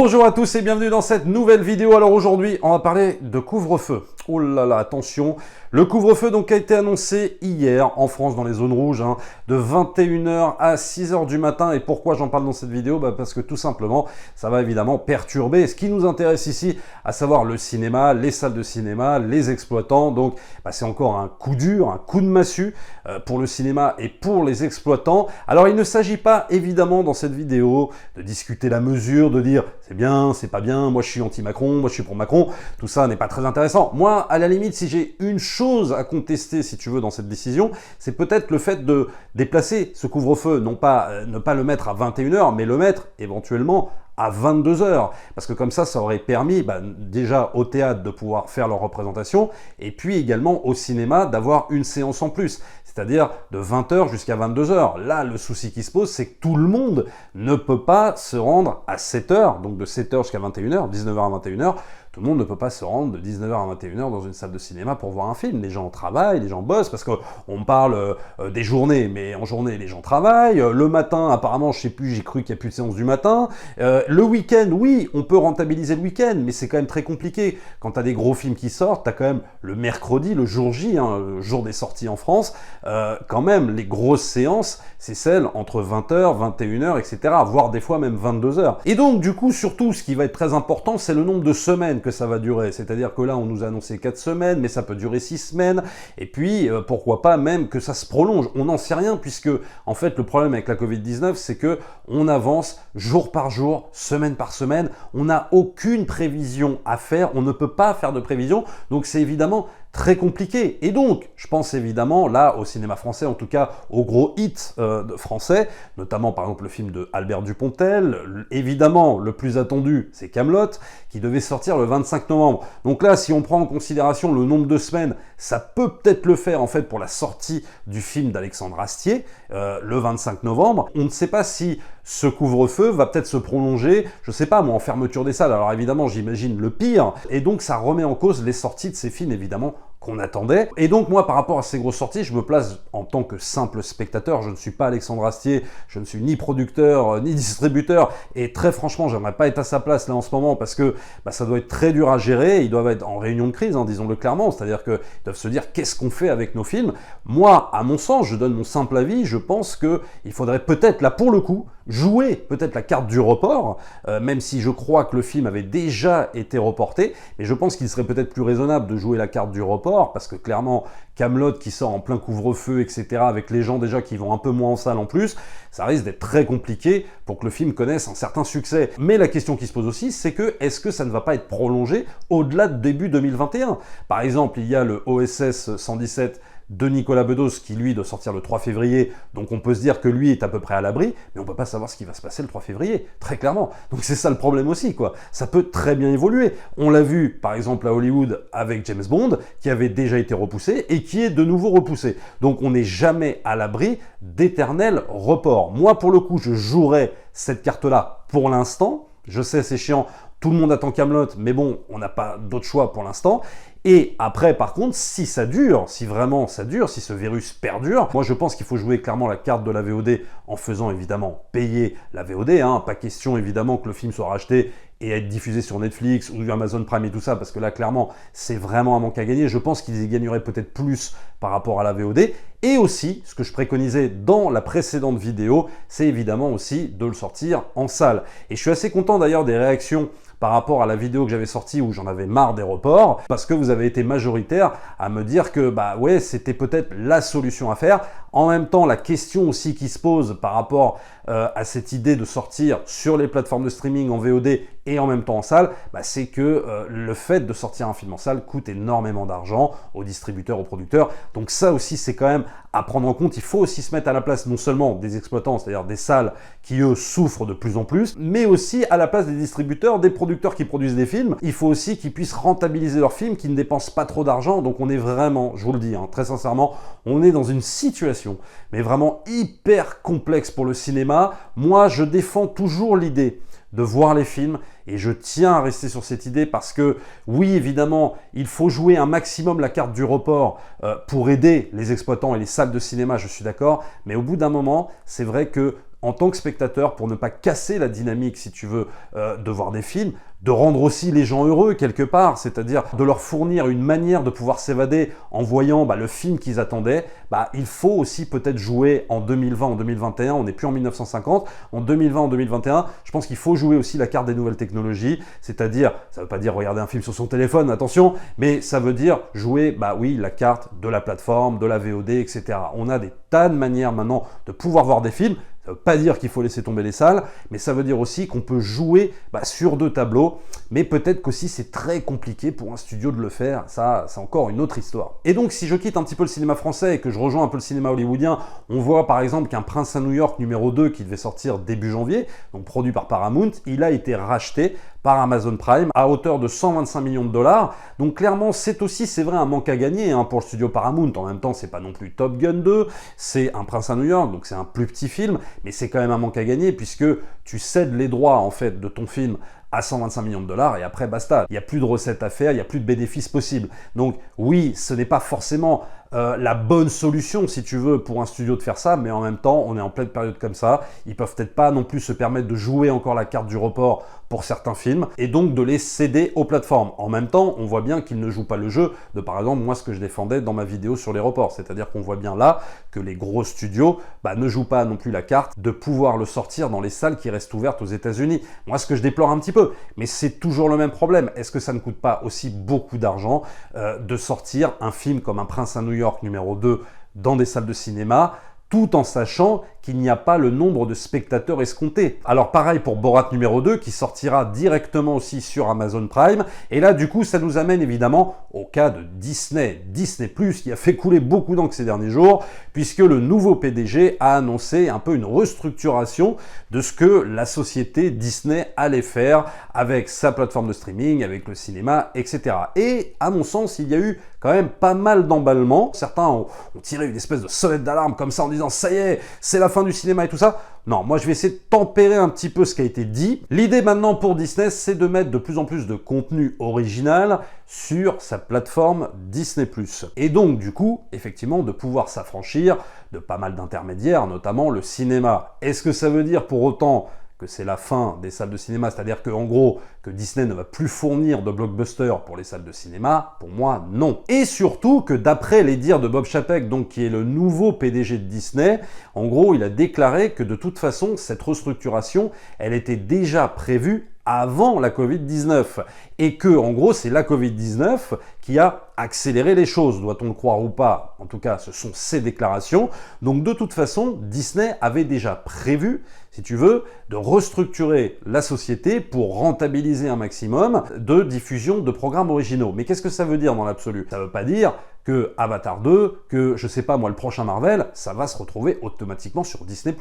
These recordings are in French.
Bonjour à tous et bienvenue dans cette nouvelle vidéo. Alors aujourd'hui, on va parler de couvre-feu. Oh là là, attention. Le couvre-feu donc a été annoncé hier en France dans les zones rouges, de 21h à 6h du matin. Et pourquoi j'en parle dans cette vidéo? Parce que tout simplement, ça va évidemment perturber ce qui nous intéresse ici, à savoir le cinéma, les salles de cinéma, les exploitants. Donc c'est encore un coup dur, un coup de massue pour le cinéma et pour les exploitants. Alors il ne s'agit pas évidemment dans cette vidéo de discuter la mesure, de dire c'est bien, c'est pas bien, moi je suis anti-Macron, moi je suis pour Macron. Tout ça n'est pas très intéressant. Moi, à la limite, si j'ai une chose à contester, si tu veux, dans cette décision, c'est peut-être le fait de déplacer ce couvre-feu, non pas ne pas le mettre à 21h, mais le mettre éventuellement à 22h, parce que comme ça aurait permis déjà au théâtre de pouvoir faire leur représentation, et puis également au cinéma d'avoir une séance en plus, c'est-à-dire de 20h jusqu'à 22h. Là, le souci qui se pose, c'est que tout le monde ne peut pas se rendre à 7h, donc de 7h jusqu'à 21h, 19h à 21h, tout le monde ne peut pas se rendre de 19h à 21h dans une salle de cinéma pour voir un film. Les gens travaillent, les gens bossent, parce qu'on parle des journées, mais en journée, les gens travaillent. Le matin, apparemment, je sais plus, j'ai cru qu'il n'y a plus de séance du matin. Le week-end, oui, on peut rentabiliser le week-end, mais c'est quand même très compliqué. Quand tu as des gros films qui sortent, tu as quand même le mercredi, le jour J, le jour des sorties en France, quand même, les grosses séances, c'est celles entre 20h, 21h, etc., voire des fois même 22h. Et donc, du coup, surtout, ce qui va être très important, c'est le nombre de semaines que ça va durer. C'est-à-dire que là, on nous a annoncé 4 semaines, mais ça peut durer 6 semaines, et puis, pourquoi pas même que ça se prolonge. On n'en sait rien, puisque, en fait, le problème avec la Covid-19, c'est que on avance jour par jour, semaine par semaine, on n'a aucune prévision à faire, on ne peut pas faire de prévision, donc c'est évidemment très compliqué. Et donc, je pense évidemment, là, au cinéma français, en tout cas, aux gros hits français, notamment, par exemple, le film de Albert Dupontel. Évidemment, le plus attendu, c'est Kaamelott, qui devait sortir le 25 novembre. Donc là, si on prend en considération le nombre de semaines, ça peut peut-être le faire, en fait, pour la sortie du film d'Alexandre Astier, le 25 novembre. On ne sait pas si ce couvre-feu va peut-être se prolonger, je sais pas moi, en fermeture des salles. Alors évidemment, j'imagine le pire. Et donc, ça remet en cause les sorties de ces films, évidemment, qu'on attendait. Et donc moi, par rapport à ces grosses sorties, je me place en tant que simple spectateur. Je ne suis pas Alexandre Astier, je ne suis ni producteur, ni distributeur, et très franchement, j'aimerais pas être à sa place là en ce moment, parce que ça doit être très dur à gérer. Ils doivent être en réunion de crise, disons-le clairement, c'est-à-dire qu'ils doivent se dire qu'est-ce qu'on fait avec nos films. Moi, à mon sens, je donne mon simple avis, je pense qu'il faudrait peut-être, là pour le coup, jouer peut-être la carte du report, même si je crois que le film avait déjà été reporté, mais je pense qu'il serait peut-être plus raisonnable de jouer la carte du report, parce que clairement, Kaamelott qui sort en plein couvre-feu, etc., avec les gens déjà qui vont un peu moins en salle en plus, ça risque d'être très compliqué pour que le film connaisse un certain succès. Mais la question qui se pose aussi, c'est que est-ce que ça ne va pas être prolongé au-delà de début 2021? Par exemple, il y a le OSS 117 de Nicolas Bedos qui lui doit sortir le 3 février, donc on peut se dire que lui est à peu près à l'abri, mais on peut pas savoir ce qui va se passer le 3 février, très clairement. Donc c'est ça le problème aussi, quoi. Ça peut très bien évoluer. On l'a vu par exemple à Hollywood avec James Bond, qui avait déjà été repoussé et qui est de nouveau repoussé. Donc on n'est jamais à l'abri d'éternels reports. Moi pour le coup, je jouerais cette carte-là pour l'instant. Je sais, c'est chiant, tout le monde attend Kaamelott, mais bon, on n'a pas d'autre choix pour l'instant. Et après, par contre, si ça dure, si vraiment ça dure, si ce virus perdure, moi je pense qu'il faut jouer clairement la carte de la VOD en faisant évidemment payer la VOD. Pas question évidemment que le film soit racheté et être diffusé sur Netflix ou Amazon Prime et tout ça, parce que là, clairement, c'est vraiment un manque à gagner. Je pense qu'ils y gagneraient peut-être plus par rapport à la VOD. Et aussi, ce que je préconisais dans la précédente vidéo, c'est évidemment aussi de le sortir en salle. Et je suis assez content d'ailleurs des réactions par rapport à la vidéo que j'avais sortie où j'en avais marre des reports, parce que vous avez été majoritaire à me dire que ouais, c'était peut-être la solution à faire. En même temps, la question aussi qui se pose par rapport à cette idée de sortir sur les plateformes de streaming en VOD et en même temps en salle, c'est que le fait de sortir un film en salle coûte énormément d'argent aux distributeurs, aux producteurs. Donc ça aussi, c'est quand même à prendre en compte. Il faut aussi se mettre à la place non seulement des exploitants, c'est-à-dire des salles qui, eux, souffrent de plus en plus, mais aussi à la place des distributeurs, des producteurs qui produisent des films. Il faut aussi qu'ils puissent rentabiliser leurs films, qu'ils ne dépensent pas trop d'argent. Donc on est vraiment, je vous le dis, très sincèrement, on est dans une situation, mais vraiment hyper complexe pour le cinéma. Moi, je défends toujours l'idée de voir les films, et je tiens à rester sur cette idée parce que, oui, évidemment, il faut jouer un maximum la carte du report pour aider les exploitants et les salles de cinéma, je suis d'accord, mais au bout d'un moment, c'est vrai que en tant que spectateur, pour ne pas casser la dynamique, si tu veux, de voir des films, de rendre aussi les gens heureux quelque part, c'est-à-dire de leur fournir une manière de pouvoir s'évader en voyant le film qu'ils attendaient, il faut aussi peut-être jouer en 2020, en 2021, on n'est plus en 1950, en 2020, en 2021, je pense qu'il faut jouer aussi la carte des nouvelles technologies, c'est-à-dire, ça ne veut pas dire regarder un film sur son téléphone, attention, mais ça veut dire jouer, oui, la carte de la plateforme, de la VOD, etc. On a des tas de manières maintenant de pouvoir voir des films. Ça ne veut pas dire qu'il faut laisser tomber les salles, mais ça veut dire aussi qu'on peut jouer sur 2 tableaux, mais peut-être qu'aussi c'est très compliqué pour un studio de le faire, ça c'est encore une autre histoire. Et donc si je quitte un petit peu le cinéma français et que je rejoins un peu le cinéma hollywoodien, on voit par exemple qu'un Prince à New York numéro 2 qui devait sortir début janvier, donc produit par Paramount, il a été racheté par Amazon Prime à hauteur de 125 millions de dollars. Donc clairement, c'est vrai, un manque à gagner pour le studio Paramount. En même temps, c'est pas non plus Top Gun 2, c'est un Prince à New York, donc c'est un plus petit film, mais c'est quand même un manque à gagner puisque tu cèdes les droits en fait de ton film à 125 millions de dollars et après basta. Il n'y a plus de recettes à faire, il n'y a plus de bénéfices possibles. Donc oui, ce n'est pas forcément la bonne solution si tu veux pour un studio de faire ça, mais en même temps on est en pleine période comme ça, ils peuvent peut-être pas non plus se permettre de jouer encore la carte du report pour certains films et donc de les céder aux plateformes. En même temps, on voit bien qu'ils ne jouent pas le jeu de par exemple moi ce que je défendais dans ma vidéo sur les reports, c'est-à-dire qu'on voit bien là que les gros studios ne jouent pas non plus la carte de pouvoir le sortir dans les salles qui restent ouvertes aux États-Unis. Moi ce que je déplore un petit peu, mais c'est toujours le même problème. Est-ce que ça ne coûte pas aussi beaucoup d'argent de sortir un film comme un Prince à New York numéro 2 dans des salles de cinéma, tout en sachant qu'il n'y a pas le nombre de spectateurs escomptés. Alors pareil pour Borat numéro 2 qui sortira directement aussi sur Amazon Prime, et là du coup ça nous amène évidemment au cas de Disney Plus qui a fait couler beaucoup d'encre ces derniers jours, puisque le nouveau PDG a annoncé un peu une restructuration de ce que la société Disney allait faire avec sa plateforme de streaming, avec le cinéma, etc. Et à mon sens, il y a eu quand même pas mal d'emballements. Certains ont tiré une espèce de sonnette d'alarme comme ça en disant « ça y est, c'est la fin du cinéma et tout ça ». Non, moi je vais essayer de tempérer un petit peu ce qui a été dit. L'idée maintenant pour Disney, c'est de mettre de plus en plus de contenu original sur sa plateforme Disney+. Et donc du coup, effectivement, de pouvoir s'affranchir de pas mal d'intermédiaires, notamment le cinéma. Est-ce que ça veut dire pour autant que c'est la fin des salles de cinéma, c'est-à-dire qu'en gros, que Disney ne va plus fournir de blockbusters pour les salles de cinéma? Pour moi, non. Et surtout que d'après les dires de Bob Chapek, donc qui est le nouveau PDG de Disney, en gros, il a déclaré que de toute façon, cette restructuration, elle était déjà prévue avant la Covid-19. Et que, en gros, c'est la Covid-19 qui a accéléré les choses, doit-on le croire ou pas? En tout cas, ce sont ses déclarations. Donc, de toute façon, Disney avait déjà prévu, si tu veux, de restructurer la société pour rentabiliser un maximum de diffusion de programmes originaux. Mais qu'est-ce que ça veut dire dans l'absolu? Ça veut pas dire que Avatar 2, que je sais pas moi le prochain Marvel, ça va se retrouver automatiquement sur Disney+.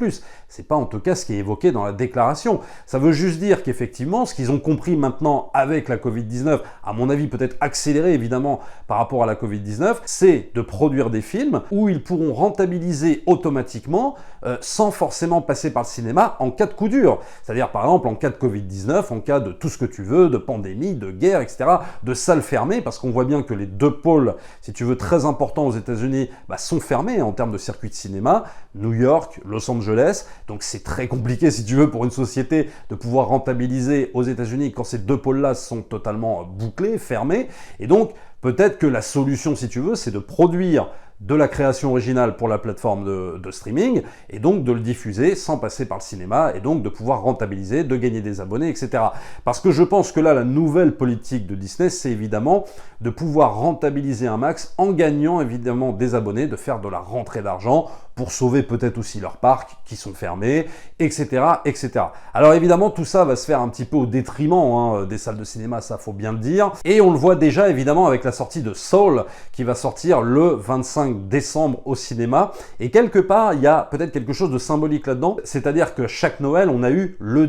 C'est pas en tout cas ce qui est évoqué dans la déclaration. Ça veut juste dire qu'effectivement, ce qu'ils ont compris maintenant avec la Covid-19, à mon avis peut-être accéléré évidemment par rapport à la Covid-19, c'est de produire des films où ils pourront rentabiliser automatiquement sans forcément passer par le cinéma en cas de coup dur. C'est-à-dire par exemple en cas de Covid-19, en cas de tout ce que tu veux, de pandémie, de guerre, etc., de salles fermées, parce qu'on voit bien que les deux pôles, si tu veux, très importants aux États-Unis, sont fermés en termes de circuit de cinéma, New York, Los Angeles, donc c'est très compliqué, si tu veux, pour une société de pouvoir rentabiliser aux États-Unis quand ces deux pôles-là sont totalement bouclés, fermés, et donc peut-être que la solution, si tu veux, c'est de produire de la création originale pour la plateforme de streaming, et donc de le diffuser sans passer par le cinéma, et donc de pouvoir rentabiliser, de gagner des abonnés, etc. Parce que je pense que là, la nouvelle politique de Disney, c'est évidemment de pouvoir rentabiliser un max en gagnant évidemment des abonnés, de faire de la rentrée d'argent pour sauver peut-être aussi leurs parcs qui sont fermés, etc., etc. Alors évidemment, tout ça va se faire un petit peu au détriment des salles de cinéma, ça faut bien le dire. Et on le voit déjà évidemment avec la sortie de Soul, qui va sortir le 25 décembre au cinéma. Et quelque part, il y a peut-être quelque chose de symbolique là-dedans, c'est-à-dire que chaque Noël, on a eu le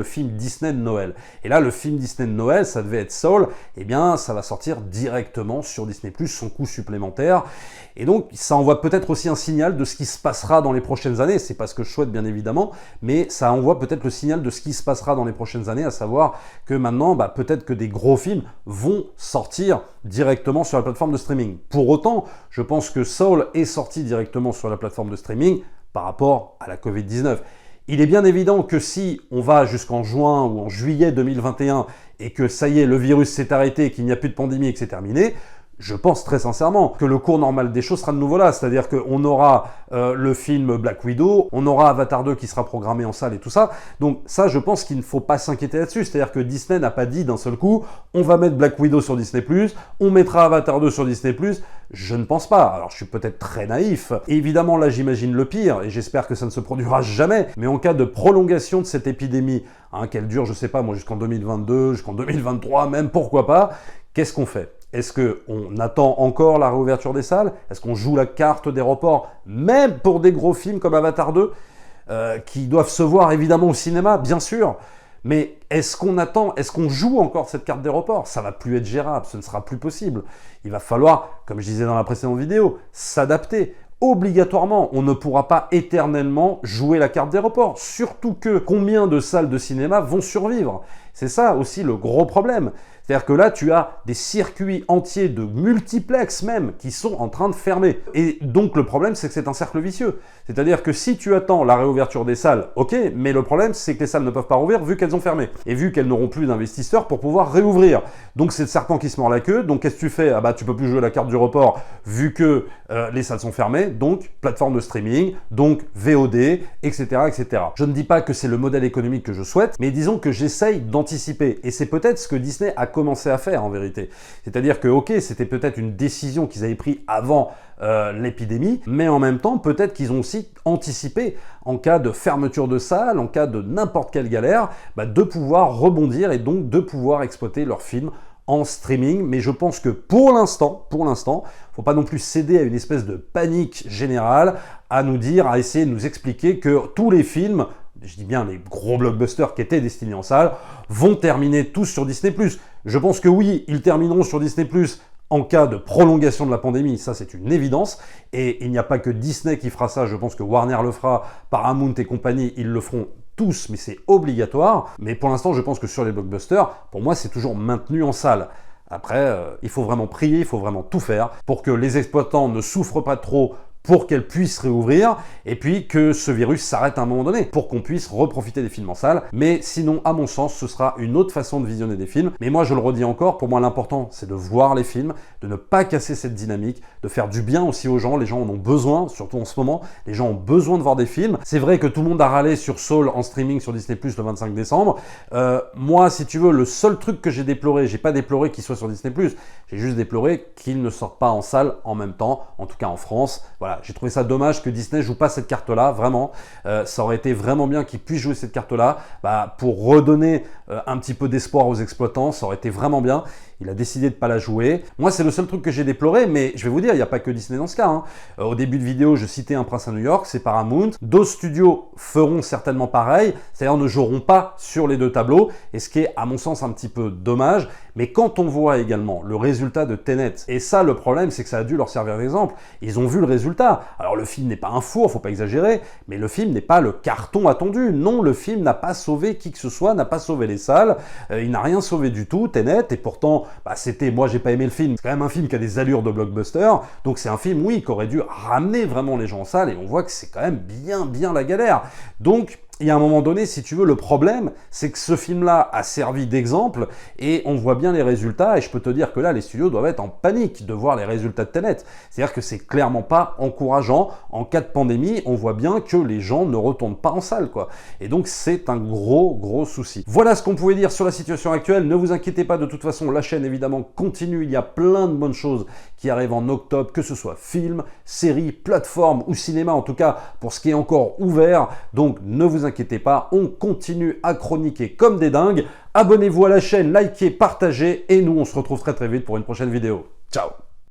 film Disney de Noël. Et là, le film Disney de Noël, ça devait être Soul, eh bien, ça va sortir directement sur Disney+, sans coût supplémentaire. Et donc, ça envoie peut-être aussi un signal de ce qui se passera dans les prochaines années. C'est pas ce que je souhaite, bien évidemment, mais ça envoie peut-être le signal de ce qui se passera dans les prochaines années, à savoir que maintenant, peut-être que des gros films vont sortir directement sur la plateforme de streaming. Pour autant, je pense que Soul est sorti directement sur la plateforme de streaming par rapport à la Covid-19. Il est bien évident que si on va jusqu'en juin ou en juillet 2021 et que ça y est, le virus s'est arrêté, qu'il n'y a plus de pandémie et que c'est terminé, je pense très sincèrement que le cours normal des choses sera de nouveau là, c'est-à-dire qu'on aura le film Black Widow, on aura Avatar 2 qui sera programmé en salle et tout ça, donc ça je pense qu'il ne faut pas s'inquiéter là-dessus, c'est-à-dire que Disney n'a pas dit d'un seul coup, on va mettre Black Widow sur Disney+, on mettra Avatar 2 sur Disney+, je ne pense pas, alors je suis peut-être très naïf, et évidemment là j'imagine le pire, et j'espère que ça ne se produira jamais, mais en cas de prolongation de cette épidémie, qu'elle dure, je sais pas moi, jusqu'en 2022, jusqu'en 2023 même, pourquoi pas, qu'est-ce qu'on fait ? Est-ce qu'on attend encore la réouverture des salles? Est-ce qu'on joue la carte des reports, même pour des gros films comme Avatar 2, qui doivent se voir évidemment au cinéma, bien sûr, mais est-ce qu'on attend, est-ce qu'on joue encore cette carte des reports? Ça va plus être gérable, ce ne sera plus possible. Il va falloir, comme je disais dans la précédente vidéo, s'adapter. Obligatoirement, on ne pourra pas éternellement jouer la carte des reports. Surtout que combien de salles de cinéma vont survivre? C'est ça aussi le gros problème. C'est-à-dire que là, tu as des circuits entiers de multiplex même qui sont en train de fermer. Et donc le problème, c'est que c'est un cercle vicieux. C'est-à-dire que si tu attends la réouverture des salles, ok, mais le problème, c'est que les salles ne peuvent pas rouvrir vu qu'elles ont fermé. Et vu qu'elles n'auront plus d'investisseurs pour pouvoir réouvrir. Donc c'est le serpent qui se mord la queue. Donc qu'est-ce que tu fais? Ah bah tu peux plus jouer la carte du report vu que les salles sont fermées. Donc plateforme de streaming, donc VOD, etc., etc. Je ne dis pas que c'est le modèle économique que je souhaite, mais disons que j'essaye d'anticiper. Et c'est peut-être ce que Disney a commencé à faire en vérité. C'est-à-dire que ok, c'était peut-être une décision qu'ils avaient prise avant l'épidémie, mais en même temps, peut-être qu'ils ont aussi anticipé en cas de fermeture de salle, en cas de n'importe quelle galère, de pouvoir rebondir et donc de pouvoir exploiter leurs films en streaming. Mais je pense que pour l'instant, faut pas non plus céder à une espèce de panique générale, à nous dire, à essayer de nous expliquer que tous les films, je dis bien les gros blockbusters qui étaient destinés en salle, vont terminer tous sur Disney+. Je pense que oui, ils termineront sur Disney+, en cas de prolongation de la pandémie, ça c'est une évidence, et il n'y a pas que Disney qui fera ça, je pense que Warner le fera, Paramount et compagnie, ils le feront tous, mais c'est obligatoire. Mais pour l'instant, je pense que sur les blockbusters, pour moi, c'est toujours maintenu en salle. Après, il faut vraiment prier, il faut vraiment tout faire pour que les exploitants ne souffrent pas trop, pour qu'elle puisse réouvrir, et puis que ce virus s'arrête à un moment donné, pour qu'on puisse reprofiter des films en salle. Mais sinon, à mon sens, ce sera une autre façon de visionner des films. Mais moi, je le redis encore, pour moi, l'important, c'est de voir les films, de ne pas casser cette dynamique, de faire du bien aussi aux gens. Les gens en ont besoin, surtout en ce moment. Les gens ont besoin de voir des films. C'est vrai que tout le monde a râlé sur Soul en streaming sur Disney+, le 25 décembre. Moi, si tu veux, le seul truc que j'ai déploré, j'ai pas déploré qu'il soit sur Disney+, j'ai juste déploré qu'il ne sorte pas en salle en même temps, en tout cas en France. Voilà, j'ai trouvé ça dommage que Disney joue pas cette carte-là, vraiment. Ça aurait été vraiment bien qu'ils puissent jouer cette carte-là, pour redonner un petit peu d'espoir aux exploitants, ça aurait été vraiment bien. Il a décidé de ne pas la jouer. Moi, c'est le seul truc que j'ai déploré, mais je vais vous dire, il n'y a pas que Disney dans ce cas. Au début de vidéo, je citais Un prince à New York, c'est Paramount. D'autres studios feront certainement pareil, c'est-à-dire ne joueront pas sur les deux tableaux, et ce qui est, à mon sens, un petit peu dommage. Mais quand on voit également le résultat de Tenet, et ça, le problème, c'est que ça a dû leur servir d'exemple, ils ont vu le résultat. Alors, le film n'est pas un four, faut pas exagérer, mais le film n'est pas le carton attendu. Non, le film n'a pas sauvé qui que ce soit, n'a pas sauvé les salles, il n'a rien sauvé du tout, Tenet, et pourtant, moi j'ai pas aimé le film, c'est quand même un film qui a des allures de blockbuster, donc c'est un film, oui, qui aurait dû ramener vraiment les gens en salle, et on voit que c'est quand même bien la galère. Donc, il y a un moment donné, si tu veux, le problème, c'est que ce film-là a servi d'exemple et on voit bien les résultats et je peux te dire que là, les studios doivent être en panique de voir les résultats de Tenet. C'est-à-dire que c'est clairement pas encourageant. En cas de pandémie, on voit bien que les gens ne retournent pas en salle, quoi. Et donc, c'est un gros souci. Voilà ce qu'on pouvait dire sur la situation actuelle. Ne vous inquiétez pas, de toute façon, la chaîne, évidemment, continue. Il y a plein de bonnes choses qui arrivent en octobre, que ce soit film, série, plateforme ou cinéma, en tout cas, pour ce qui est encore ouvert. Donc, ne vous inquiétez pas, on continue à chroniquer comme des dingues. Abonnez-vous à la chaîne, likez, partagez et nous on se retrouve très vite pour une prochaine vidéo. Ciao!